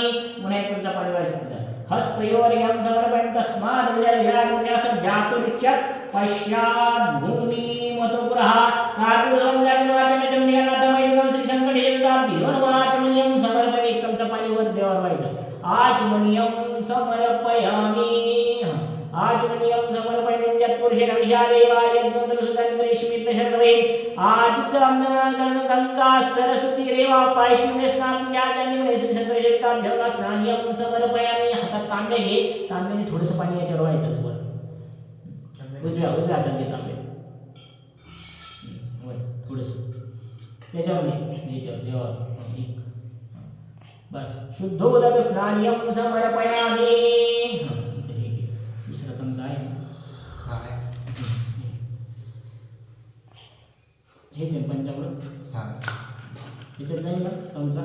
समर्पयामि पुन्हा एक चमचा पाणी व्हायचं हस्तयोर्यं समर्पयामि तस्माद् विराजस्य जातुरिच्यत् पश्चात् भूमिमतुपुरः कार्पूरसंजातवाचमिदं निगनाथमैदं श्री संकटेश्वराभ्यो नमः आचमनीयं समर्पयामि एक चमचा पाणी वर देवावर व्हायचं आचमनीयं समर्पयामि आचमनीयं समर्पयामि यत्पुरुषेण विशादेवा यज्ञोत्तरसुतन्त्रेष्मित्तशर्कवे आदित्यं गंगा सरस्वती रेवा पायष्णवे स्नात्याजान्यमने श्री संकटेश्वराभ्यो स्नानियं समर्पयामि हातात तांबे घे तांब्याने थोडंसं पाणी याच्यावर व्हायचं वर उजव्या हातात घे तांबे थोडंसं त्याच्यावर याच्यावर देवावर बस शुद्धोदक स्नानियं समर्पयामि दुसरा चमचा आहे हे पंचामृत याच्यात नाही ना चमचा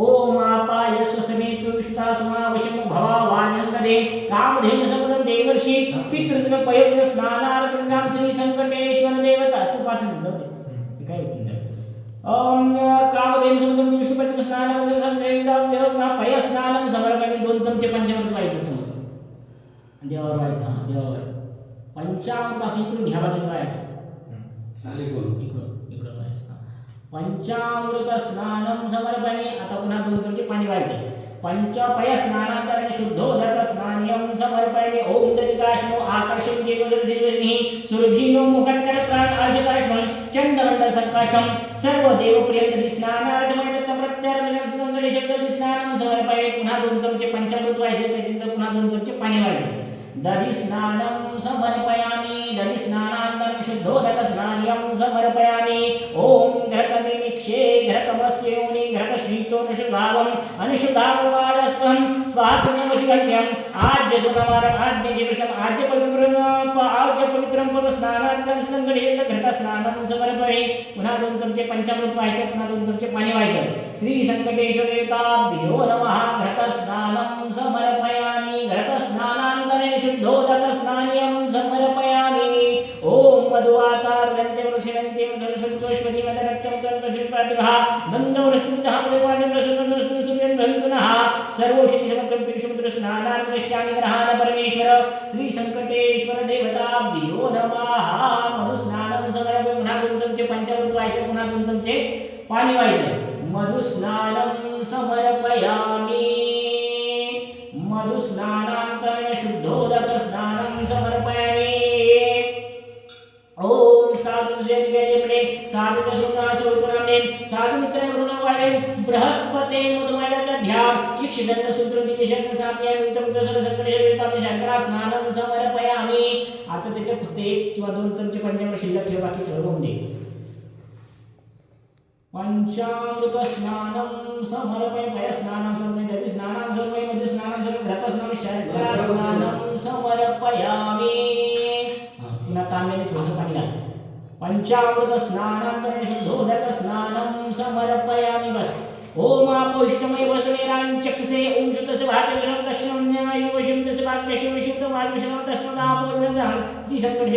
ओम आपाय स्वसमेत विष्टा समावशम भवा वाजंगदे कामधेनु समुद्रम देवर्षि पितृदिन पयज्ञ स्नानार्पणं श्री संकटेश्वर देवता उपासना ते काय होतं ओम कामधेनु समुद्रम विष्णुपती स्नानं संकटेश्वर पय स्नानं समर्पयामि 2 चमचे पंचामृत व्हायचं समोर देवावर व्हायचं हा देवावर पंचामृत असं इकडून घ्या बाजूला व्हायचं चालेल इकडून व्हायचं पंचामृत स्नानं समर्पयामि आता पुन्हा 2 चमचे पाणी व्हायचं पंचपय स्नानांतरेण शुद्धोदक स्नानियं समर्पयामि ओम दरिकाश्नो आकर्षं जेवदर्धिर्निः सुरभिनो मुखकरत्राण आजकाशं चंडमंडल संकाशं सर्वदेवप्रियं दि स्नानार्थमय दत्तप्रत्यर्पणं संकटेश्वर स्नानं समर्पयामि पुन्हा 2 चमचे पंचामृत व्हायचे त्याच्यानंतर पुन्हा 2 चमचे पाणी व्हायचे दधि स्नानं समर्पयामि दधि स्नानान्तरं शुद्धोदक स्नानियं समर्पयामि ओम घृतमिमिक्षे घृतमस्योनि घृतश्रीतोनुषुधावम् अनुषुधाववादस्वं स्वात्मवशिगण्यम् आज्यसुनमारम् आज्यजीविषम् आज्यपवित्रं पवस्नानार्थं संकटेश्वर घृतस्नानं समर्पयामि पुन्हा 2 चमचे पंचामृत व्हायचं पुन्हा 2 चमचे पाणी व्हायचं श्री संकटेश्वर देवताभ्यो नमः घृतस्नानं समर्पयामि घृतस्नानान्तरेण शुद्धोदक स्नानियं समर्पयामि ओम मधुवातार्यन्ते वृषयन्ते धनुषुद्वश्वति मदरक्तं कर्तशिल्पातिभः दन्दवरस्मितः मधुवानिप्रसन्नस्मिन् धन्तुनः सर्वोषधि समर्थं पिशुमुद्र स्नानार्पयिष्यामि ग्रहाण परमेश्वर श्री संकटेश्वर देवताभ्यो नमः मधुस्नानं समर्पयामि पुन्हा 2 चमचे पंचामृत व्हायचं पुन्हा 2 चमचे पाणी व्हायचं मधुस्नानं समर्पयामि मधुस्नानान्तरेण शुद्धोदक स्नानं समर्पयामि ओम साधु जयदिव्यजपणे साधु दशुनासुरपुराणे साधु मित्र वरुणवाये बृहस्पते मुदमयदभ्याम इक्षदन्न सूत्रदिविषण साम्यामि उत्तमदशर संकटेश्वर शंकरा स्नानं समर्पयामि आता त्याच्यात फक्त 1 किंवा 2 चमचे पंचामृत शिल्लक ठेव बाकी सर्व होऊन दे पंचामृत स्नानं समर्पयामि पय स्नानं समर्पयामि दधि स्नानं समर्पयामि मधु स्नानं समर्पयामि घृत स्नानं शर्करा स्नानं समर्पयामि पुन्हा तांब्याने थोडंसं पाणी घाल पंचामृत स्नानांतरेण शुद्धोदक स्नानं समर्पयामि बस ओम आपोष्टमय वसुदेवांचक्षसे ओम शुद्धस्य भाग्यजनं दक्षिणं न्यायवशं तस्य भाग्यस्य विशुद्धं वायुशं तस्मदापोर्णं श्री संकटे